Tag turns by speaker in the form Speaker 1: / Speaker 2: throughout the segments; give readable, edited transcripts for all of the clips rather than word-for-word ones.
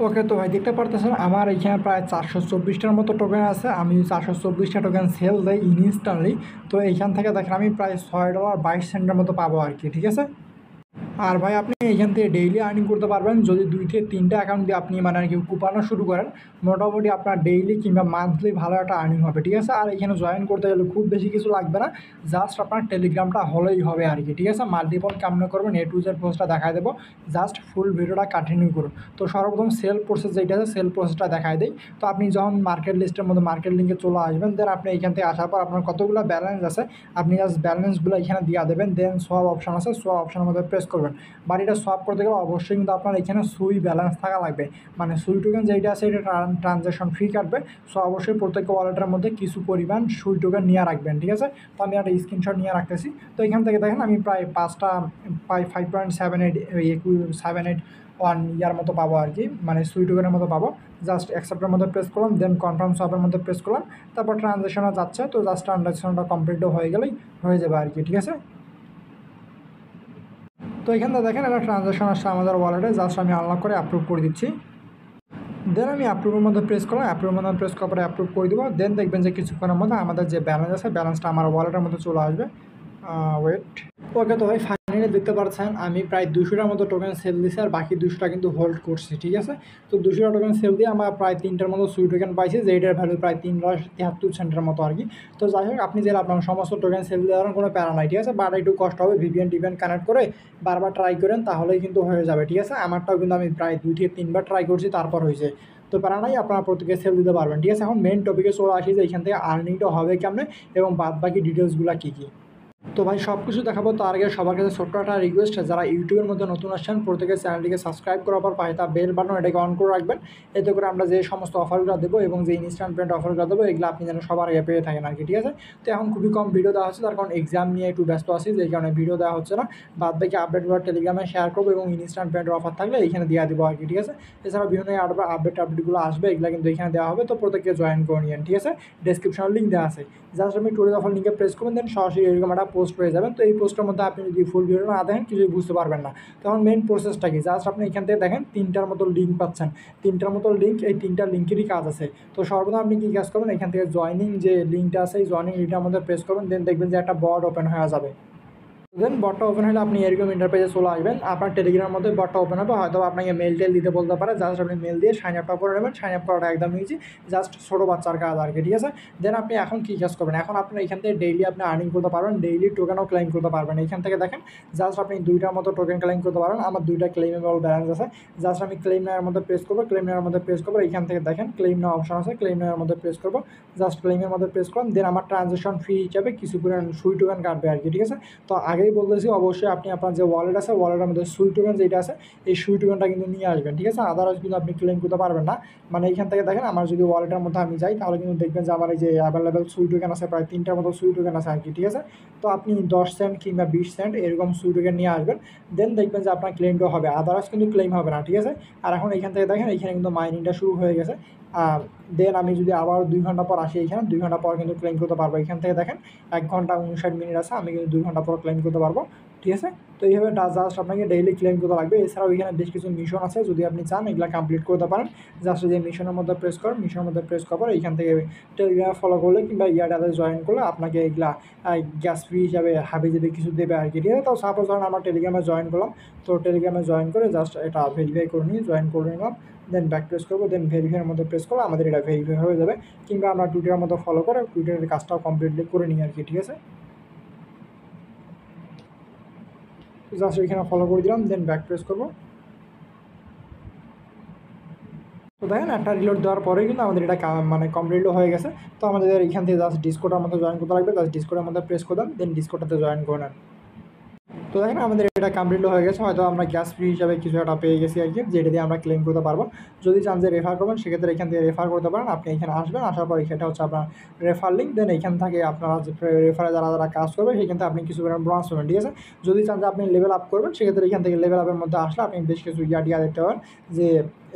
Speaker 1: ওকে, তো ভাই দেখতে পারতেছেন আমার এখানে প্রায় 424টার মতো টোকেন আছে। আমি 424টা টোকেন সেল দেই ইনস্ট্যান্টলি। তো এইখান থেকে দেখেন আমি প্রায় $6.22 মতো পাবো আর কি, ঠিক আছে। আর ভাই আপনি এখান থেকে ডেইলি আর্নিং করতে পারবেন যদি 2 থেকে 3টা অ্যাকাউন্ট দিয়ে আপনি মানে আর কি কুপানো শুরু করেন। মোটামুটি আপনার ডেইলি কিংবা মান্থলি ভালো একটা আর্নিং হবে, ঠিক আছে। আর এখানে জয়েন করতে গেলে খুব বেশি কিছু লাগবে না, জাস্ট আপনার টেলিগ্রামটা হলেই হবে আর কি, ঠিক আছে। মাল্টিপল কেমন করবেন A to Z প্রসেসটা দেখায় দেবো, জাস্ট ফুল ভিডিওটা কন্টিনিউ করুন। তো সর্বপ্রথম সেল প্রসেস যেটা আছে সেল প্রসেসটা দেখায় দেয়। তো আপনি যখন মার্কেট লিস্টের মধ্যে মার্কেট লিঙ্কে চলে আসবেন, দেন আপনি এখান থেকে আসার পর আপনার কতগুলো ব্যালেন্স আছে আপনি জাস্ট ব্যালেন্সগুলো এখানে দিয়ে দেবেন। দেন সোয়াপ অপশান আছে, সোয়াপ অপশানের মধ্যে প্রেস করবেন। বাট এটা সোয়াপ করতে গেলে অবশ্যই কিন্তু আপনার এখানে সুই ব্যালেন্স থাকা লাগবে, মানে সুই টোকেন যেটা আছে এটা ট্রানজ্যাকশন ফি কাটবে। সো অবশ্যই প্রত্যেক ওয়ালেটের মধ্যে কিছু পরিমাণ সুই টোকেন নিয়ে রাখবেন, ঠিক আছে। তো আমি একটা স্ক্রিনশট নিয়ে রাখতেছি। তো এখান থেকে দেখেন আমি প্রায় 5.78 ইয়ার মতো পাবো আর কি, মানে সুই টোকেনের মতো পাবো। জাস্ট অ্যাকসেপ্টের মধ্যে প্রেস করলাম, দেন কনফার্ম সোয়াপের মধ্যে প্রেস করলাম। তারপর ট্রানজ্যাকশনও যাচ্ছে, তো জাস্ট ট্রানজ্যাকশনটা কমপ্লিটও হয়ে গেলেই হয়ে যাবে আর কি, ঠিক আছে। তো এখানে দেখেন একটা ট্রানজ্যাকশন আসছে আমাদের ওয়ালেটে, জাস্ট আমি আনলক করে অ্যাপ্রুভ করে দিচ্ছি। দেন আমি অ্যাপ্রুভের মধ্যে প্রেস করলাম, অ্যাপ্রুভের মধ্যে প্রেস করার পরে অ্যাপ্রুভ করে দেবো। দেন দেখবেন যে কিছুক্ষণের মধ্যে আমাদের যে ব্যালেন্স আছে ব্যালেন্সটা আমার ওয়ালেটের মধ্যে চলে আসবে। ওয়েট। ওকে, তো ভাই ফাইনালি দেখতে পাচ্ছেন আমি প্রায় 200টার মতো টোকেন সেল দিয়েছি, আর বাকি 200টা কিন্তু হোল্ড করছি, ঠিক আছে। তো 200টা টোকেন সেল দিয়ে আমরা প্রায় 3টার মতো সুই টোকেন পাইছি, যেটার ভ্যালু প্রায় $3.73 মতো আর কি। তো যাই হোক, আপনি যে আপনার সমস্ত টোকেন সেল দেওয়ার কোনো প্যারা নাই, ঠিক আছে। বাট একটু কষ্ট হবে, ভিপিএন কানেক্ট করে বারবার ট্রাই করেন, তাহলেই কিন্তু হয়ে যাবে, ঠিক আছে। আমারটাও কিন্তু আমি প্রায় 2 থেকে 3বার ট্রাই করছি, তারপর হয়েছে। তো প্যারা নাই, আপনারা প্রত্যেকে সেল দিতে পারবেন, ঠিক আছে। এখন মেন টপিকে চলে আসি যে এখান থেকে আর্নিংটা হবে কেমনে এবং বাদ বাকি ডিটেলসগুলো কী কী। তো ভাই সব কিছু দেখাবো, তার আগে সবার কাছে ছোট্ট একটা রিকোয়েস্ট, যারা ইউটিউবের মধ্যে নতুন আসছেন প্রত্যেকের চ্যানেলটিকে সাবস্ক্রাইব করার পর পাশে তা বেল বাটন এটাকে অন করে রাখবেন। এতে করে আমরা যে সমস্ত অফারগুলো দেবো এবং যে ইনস্ট্যান্ট পেমেন্ট অফারগুলো দেবো এগুলো আপনি যেন সবার আগে পেয়ে থাকেন আর কি, ঠিক আছে। তো এখন খুবই কম ভিডিও দেওয়া হচ্ছে, তার কারণ এক্সাম নিয়ে একটু ব্যস্ত আছি, যেই কারণে ভিডিও দেওয়া হচ্ছে না। বাদ বাকি আপডেটগুলো টেলিগ্রামে শেয়ার করবো এবং ইনস্ট্যান্ট পেমেন্টের অফার থাকলে এখানে দিয়ে দেবো আর কি, ঠিক আছে। এছাড়াও বিভিন্ন আপডেটগুলো আসবে, এগুলো কিন্তু এখানে দেওয়া হবে। তো প্রত্যেককে জয়েন করে নিন, ঠিক আছে। ডেসক্রিপশনের লিঙ্ক দেওয়া আছে, জাস্ট আপনি টুডে অফার লিঙ্কে প্রেস করবেন, দেন সরাসরি এরকম একটা পোস্ট পেয়ে যাবেন। তো এই পোস্টের মধ্যে আপনি যদি ফুল ভিডিও না দেখেন কিছুই বুঝতে পারবেন না। তখন মেন প্রসেসটা কি, জাস্ট আপনি এখান থেকে দেখেন 3টার মতো লিঙ্ক পাচ্ছেন, 3টার মতো লিঙ্ক, এই 3টা লিঙ্কেরই কাজ আছে। তো সর্বদা আপনি কী কাজ করবেন, এখান থেকে জয়নিং যে লিঙ্কটা আছে এই জয়নিং লিঙ্কটার মধ্যে প্রেস করবেন, দেন দেখবেন যে একটা বট ওপেন হয়ে যাবে। দেন বটটা ওপেন হলে আপনি এরকম ইন্টারপেজে চলে আসবেন। আপনার টেলিগ্রামের মধ্যে বটটা ওপেন হবে, হয়তো আপনাকে মেল দিতে বলতে পারে, জাস্ট আপনি মেল দিয়ে সাইন আপটা করে নেবেন। সাইন আপ করাটা একদম ইজি, জাস্ট ছোটো বাচ্চার কাজ আর কি, ঠিক আছে। দেন আপনি এখন কী কাজ করবেন, এখন আপনার এখান থেকে ডেইলি আপনি আর্নিং করতে পারবেন, ডেইলি টোকেনও ক্লেম করতে পারবেন। এখান থেকে দেখেন জাস্ট আপনি 2টার মতো টোকেন ক্লেম করতে পারবেন। আমার 2টা ক্লেমেবল ব্যালেন্স আছে, জাস্ট আমি ক্লেম নেওয়ার মধ্যে প্রেস করবো, ক্লেম নেওয়ার মধ্যে প্রেস করবো। এখান থেকে দেখেন ক্লেম নেওয়া অপশন আছে, ক্লেম নেওয়ার মধ্যে প্রেস করবো, জাস্ট ক্লেমের মধ্যে প্রেস করলাম। দেন আমার ট্রানজ্যাকশন ফি হিসাবে কিছু পরিমাণ সুই টোকেন কাটবে আর কি, ঠিক আছে। তো আগেই বলতেছি অবশ্যই আপনি আপনার যে ওয়ালেট আছে ওয়ালেটের মধ্যে সুই টোকেন যেটা আছে এই সুই টোকেনটা কিন্তু নিয়ে আসবেন, ঠিক আছে। আদারওয়াইজ কিন্তু আপনি ক্লেম করতে পারবেন না। মানে এইখান থেকে দেখেন আমার যদি ওয়ালেটের মধ্যে আমি যাই তাহলে কিন্তু দেখবেন যে আমার এই যে অ্যাভেলেবেল সুই টোকেন আছে প্রায় 3টার মতো সুই টোকেন আছে আর কি, ঠিক আছে। তো আপনি 10 সেন্ট কিংবা 20 সেন্ট এরকম সুই টোকেন নিয়ে আসবেন, দেন দেখবেন যে আপনার ক্লেমটা হবে, আদারওয়াইজ কিন্তু ক্লেম হবে না, ঠিক আছে। আর এখন এখান থেকে দেখেন এখানে কিন্তু মাইনিংটা শুরু হয়ে গেছে। দেন আমি যদি আবার 2 ঘন্টা পর আসি, এখানে 2 ঘন্টা পর কিন্তু ক্লেম করতে পারবো। এখান থেকে দেখেন 1 ঘন্টা 59 মিনিট আছে, আমি কিন্তু 2 ঘন্টা পর ক্লেম করতে পারবো, ঠিক আছে। তো এইভাবে জাস্ট আপনাকে ডেইলি ক্লেম করতে লাগবে। এছাড়াও এখানে বেশ কিছু মিশন আছে, যদি আপনি চান এগুলো কমপ্লিট করতে পারেন। জাস্ট যে মিশনের মধ্যে প্রেস করেন, মিশনের মধ্যে প্রেস করার পর এখান থেকে টেলিগ্রামে ফলো করলে কিংবা ইয়ারটাতে জয়েন করলে আপনাকে এগুলা গ্যাস ফ্রি হিসাবে হাবিজাবি কিছু দেবে আর কি, ঠিক আছে। তো সাপোজ ধরেন আমার টেলিগ্রামে জয়েন করলাম, তো টেলিগ্রামে জয়েন করে জাস্ট এটা ভেরিফাই করে নিয়ে জয়েন করে নিলাম, দেন ব্যাক প্রেস করবো, দেন ভেরিফাইয়ের মধ্যে প্রেস করলে আমাদের এটা ভেরিফাই হয়ে যাবে। কিংবা আমরা টুইটারের মতো ফলো করে টুইটারের কাজটাও কমপ্লিটলি করে নিই আর কি, ঠিক আছে। জাস্ট এখানে ফলো করে দিলাম, দেন ব্যাক প্রেস করবো। তো দেখেন একটা রিলোড দেওয়ার পরেই কিন্তু আমাদের এটা মানে কমপ্লিটও হয়ে গেছে। তো আমাদের এখান থেকে জাস্ট ডিসকোডের মধ্যে জয়েন করতে লাগবে, জাস্ট ডিসকোডের মধ্যে প্রেস করে দেন, দেন ডিসকোডটাতে জয়েন করে নেন। তো দেখেন আমাদের এটা কমপ্লিট হয়ে গেছে, হয়তো আমরা গ্যাস ফ্রি হিসাবে কিছু একটা পেয়ে গেছি আর কি, যেটা দিয়ে আমরা ক্লেম করতে পারবো। যদি চান যে রেফার করবেন সেক্ষেত্রে এখান থেকে রেফার করতে পারেন। আপনি এখানে আসবেন, আসার পর এটা হচ্ছে আপনার রেফার লিঙ্ক, দেন এখান থেকে আপনারা যে রেফারে যারা কাজ করবে সেখান থেকে আপনি কিছু পরিমাণ বোনাস পাবেন, ঠিক আছে। যদি চান যে আপনি লেভেল আপ করবেন সেক্ষেত্রে এখান থেকে লেভেল আপের মধ্যে আসলে আপনি বেশ কিছু টিয়া দেখতে পাবেন, যে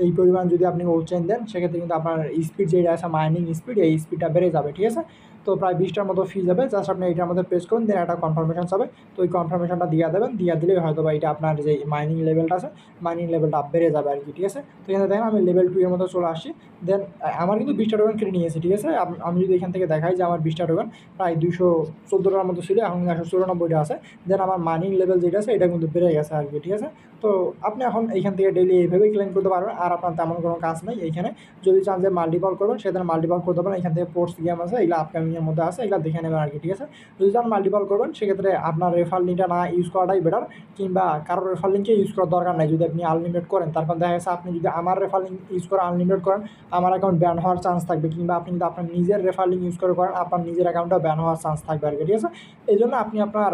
Speaker 1: এই পরিমাণ যদি আপনি ওচেন দেন সেক্ষেত্রে কিন্তু আপনার স্পিড যেটা আছে মাইনিং স্পিড, এই স্পিডটা বেড়ে যাবে, ঠিক আছে। তো প্রায় 20টার মতো ফি যাবে, জাস্ট আপনি এইটার মধ্যে প্রেস করুন, দেন একটা কনফার্মেশন যাবে, তো ওই কনফার্মেশনটা দিয়ে দেবেন, দিয়ে দিলেই হয়তো বা এটা আপনার যে মাইনিং লেভেলটা আছে মাইনিং লেভেলটা বেড়ে যাবে আর কি, ঠিক আছে। তো এখানে দেখেন আমি লেভেল 2 এর মতো চলে আসছি, দেন আমার কিন্তু 20টা টোকেন কেটে নিয়েছে, ঠিক আছে। আমি যদি এখান থেকে দেখাই যে আমার 20টা টোকেন প্রায় 214টার মতো ছিল, এখন 194টা আছে, দেন আমার মাইনিং লেভেল যেটা আছে এটা কিন্তু বেড়ে গেছে আর কি, ঠিক আছে। তো আপনি এখন এইখান থেকে ডেইলি এইভাবেই ক্লেম করতে পারবেন, আর আপনার তেমন কোনো কাজ নেই এইখানে। যদি চান যে মাল্টিপল করবেন সেখানে মাল্টিপল করতে পারেন, এখান থেকে পোস্ট গেম আছে এগুলো আপকামিংয়ের মধ্যে আছে, এগুলো দেখে নেবেন আর কি, ঠিক আছে। যদি চান মাল্টিপল করবেন সেক্ষেত্রে আপনার রেফার লিঙ্কটা না ইউজ করাটাই বেটার, কিংবা কারোর রেফার লিঙ্কে ইউজ করার দরকার নেই যদি আপনি আনলিমিটেড করেন। তারপর দেখা গেছে আপনি যদি আমার রেফার লিঙ্ক ইউজ করে আনলিমিটেড করেন আমার অ্যাকাউন্ট ব্যান হওয়ার চান্স থাকবে, কিংবা আপনি যদি আপনার নিজের রেফার লিঙ্ক ইউজ করে করেন আপনার নিজের অ্যাকাউন্টটা ব্যান হওয়ার চান্স থাকবে আর কি, ঠিক আছে। এই জন্য আপনি আপনার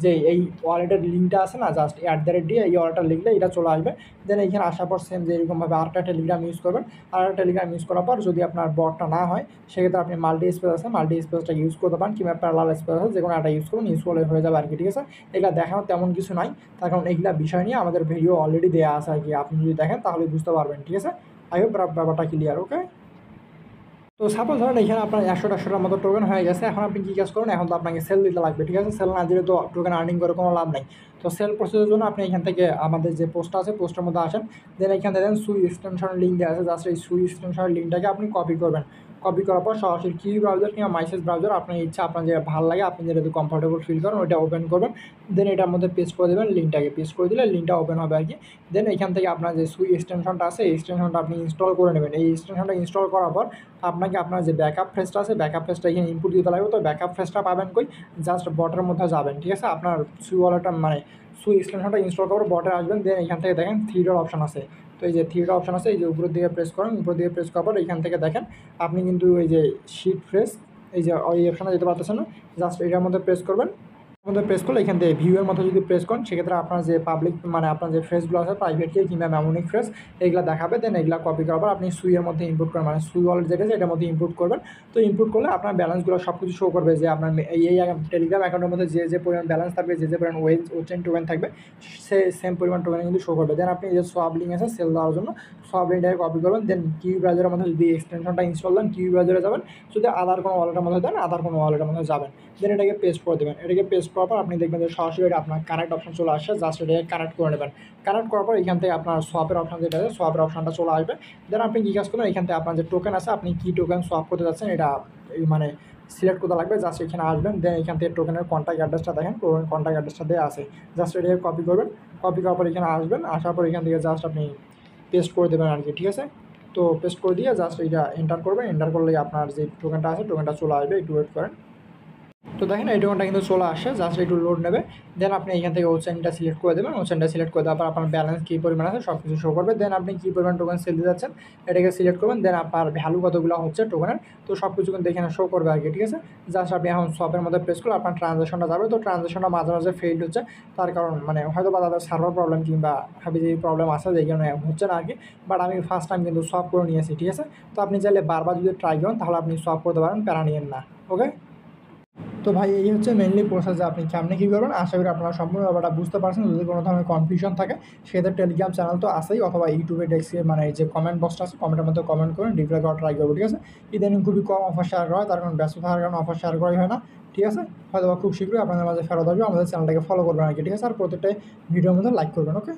Speaker 1: যে এই ওয়ালেটের লিঙ্কটা আছে না, জাস্ট @ দিয়ে এই ওয়ালেটটা লিখলে এটা চলে আসবে, দেন এইখানে আসার পর সেম যে এরকমভাবে আরেকটা টেলিগ্রাম ইউজ করবেন, আরেকটা টেলিগ্রাম ইউজ করার পর যদি আপনার বটটা না হয় সেক্ষেত্রে আপনি মাল্টি স্পেস আছে মাল্টি স্পেসটা ইউজ করতে পারেন, কিংবা প্যারালাল স্পেস আছে যে কোনো একটা ইউজ করুন, ইউজ করলে হয়ে যাবে আর কি, ঠিক আছে। এগুলো দেখানোর তেমন কিছু নাই, তার কারণ এইগুলা বিষয় নিয়ে আমাদের ভিডিও অলরেডি দেওয়া আছে আর কি, আপনি যদি দেখেন তাহলে বুঝতে পারবেন, ঠিক আছে। আই হোপ ব্যাপারটা ক্লিয়ার, ওকে। তো সাপোজ ধরেন এখানে আপনার 100টার মতো টোকেন হয়ে গেছে, এখন আপনি কী কাজ করুন, এখন তো আপনাকে সেল দিতে লাগবে, ঠিক আছে। সেল না দিলে তো টোকেন আর্নিং করে কোনো লাভ নেই। তো সেল প্রসেসের জন্য আপনি এখান থেকে আমাদের যে পোস্টটা আছে পোস্টের মধ্যে আসেন, দেন এখান থেকে দেন সুই এক্সটেনশনের লিঙ্ক দেওয়া আছে, জাস্ট এই সুই এক্সটেনশনের লিঙ্কটাকে আপনি কপি করবেন, কপি করার পর সরাসরি কিউ ব্রাউজার কিংবা মাইসেস ব্রাউজার আপনার ইচ্ছা, আপনার যে ভালো লাগে আপনি যেটা কমফোর্টেবল ফিল করেন ওইটা ওপেন করবেন, দেন এটার মধ্যে পেস্ট করে দেবেন লিঙ্কটাকে, পেস্ট করে দিলে লিঙ্কটা ওপেন হবে আর কি। দেন এখান থেকে আপনার যে সুই এক্সটেনশনটা আছে এই এক্সটেনশনটা আপনি ইনস্টল করে নেবেন। এই এক্সটেনশনটা ইনস্টল করার পর আপনাকে আপনার যে ব্যাকআপ ফেসটা আছে ব্যাকআপ ফেসটা এখানে ইনপুট দিতে লাগবে। তো ব্যাকআপ ফেসটা পাবেন কই, জাস্ট বটের মধ্যে যাবেন, ঠিক আছে। আপনার সুই ওয়ালেটটা মানে সুই এক্সটেনশনটা ইনস্টল করে বটে আসবেন, দেন এখান থেকে দেখেন 3 ডট অপশন আছে, তো এই যে 3 ডট অপশন আছে এই যে উপরের দিকে প্রেস করেন, উপরের দিকে প্রেস করার পর এখান থেকে দেখেন আপনি কিন্তু এই যে শিট ফ্রেস এই যে ওই অপশনে যেতে পারতেছেন না, জাস্ট এটার মধ্যে প্রেস করবেন, মধ্যে প্রেস করলে এখান থেকে ভিউয়ের মধ্যে যদি প্রেস করেন সেক্ষেত্রে আপনার যে পাবলিক মানে আপনার যে ফ্রেসগুলো আছে প্রাইভেট কে কিংবা মেমোনিক ফ্রেস এগুলো দেখাবে, দেন এগুলো কপি করার পর আপনি সুইয়ের মধ্যে ইনপুট করেন, মানে সুই ওয়ালেট যেটা আছে এটার মধ্যে ইনপুট করবেন। তো ইনপুট করলে আপনার ব্যালেন্সগুলো সব কিছু শো করবে, যে আপনার এই টেলিগ্রাম অ্যাকাউন্টের মধ্যে যে পরিমাণ ব্যালেন্স থাকবে, যে পরিমাণ ওচেন টোকেন থাকবে সে সেম পরিমাণ টোকেন কিন্তু শো করবে। দেন আপনি যে সোয়াপ লিঙ্ক আছে সেল দেওয়ার জন্য সোয়াপ লিঙ্কটাকে কপি করবেন, দেন কিউ ব্রাউজারের মধ্যে যদি এক্সটেনশনটা ইনস্টল দেন কিউ ব্রাউজারে যাবেন, যদি আদার কোনো ওয়ালেটের মধ্যে দেন আদার কোনো ওয়ালেটের মধ্যে যাবেন, দেন এটাকে পেস্ট করে দেবেন। এটাকে পেস্ট করার পর আপনি দেখবেন যে সরাসরি এটা আপনার কানেক্ট অপশন চলে আসছে, জাস্ট এটাকে কানেক্ট করে নেবেন। কানেক্ট করার পর এখান থেকে আপনার সোয়াপের অপশন যেটা আছে সোয়াপের অপশনটা চলে আসবে, দেন আপনি কী কাজ করবেন, এখান থেকে আপনার যে টোকেন আছে আপনি কী টোকেন সোয়াপ করতে যাচ্ছেন এটা মানে সিলেক্ট করতে লাগবে, জাস্ট এখানে আসবেন, দেন এখান থেকে টোকেনের কন্ট্যাক্ট অ্যাড্রেসটা দেখেন, কন্ট্যাক্ট অ্যাড্রেসটা দেওয়া আছে, জাস্ট এটাকে কপি করবেন, কপি করার পর এখানে আসবেন, আসার পর এখান থেকে জাস্ট আপনি পেস্ট করে দেবেন আর কি, ঠিক আছে। তো পেস্ট করে দিয়ে জাস্ট এটা এন্টার করবেন, এন্টার করলে আপনার যে টোকেনটা আছে টোকেনটা চলে আসবে, একটু ওয়েট করেন। তো দেখেন এই টোকেনটা কিন্তু চলে আসে, জাস্ট একটু লোড নেবে, দেন আপনি এখান থেকে ওচেনটা সিলেক্ট করে দেবেন, ওচেনটা সিলেক্ট করে দেওয়ার পর আপনার ব্যালেন্স কী পরিমাণ আছে সব কিছু শো করবে, দেন আপনি কী পরিমাণ টোকেন সেল দিতে যাচ্ছেন এটাকে সিলেক্ট করবেন, দেন আপনার ভ্যালু কতগুলো হচ্ছে টোকেনের, তো সব কিছু কিন্তু এখানে শো করবে আর কি, ঠিক আছে। জাস্ট আপনি এখন শপের মধ্যে প্রেস করলে আপনার ট্রানজাকশনটা যাবে, তো ট্রানজাকশনটা মাঝে মাঝে ফেইল হচ্ছে, তার কারণ মানে হয়তো বা তাদের সার্ভার প্রবলেম কিংবা হাবিজাবি প্রবলেম আছে যেই কারণে হচ্ছে না আর কি, বাট আমি ফার্স্ট টাইম কিন্তু সলভ করে নিয়েছি, ঠিক আছে। তো আপনি চাইলে বারবার যদি ট্রাই করেন তাহলে আপনি সলভ করতে পারেন, প্যারা নিয়েন না, ওকে। তো ভাই এই হচ্ছে মেনলি প্রসেস যে আপনি কেমনে কী করবেন, আশা করি আপনারা সম্পূর্ণ ব্যাপারটা বুঝতে পারছেন। যদি কোনো ধরনের কনফিউশন থাকে সেক্ষেত্রে টেলিগ্রাম চ্যানেল তো আছেই, অথবা ইউটিউবে ডেস্কে মানে যে কমেন্ট বক্সটা আছে কমেন্টের মধ্যে কমেন্ট করুন, রিপ্লাই করার ট্রাই করবো, ঠিক আছে। ইদানিং খুবই কম অফার শেয়ার করা হয়, তার কারণ ব্যস্ত থাকার কারণে অফার শেয়ার করাই হয় না, ঠিক আছে। হয়তো খুব শীঘ্রই আপনাদের মাঝে ফেরত আসবে, আমাদের চ্যানেলটাকে ফলো করবেন আর কি, ঠিক আছে। আর প্রত্যেকটা ভিডিওর মধ্যে লাইক করবেন, ওকে।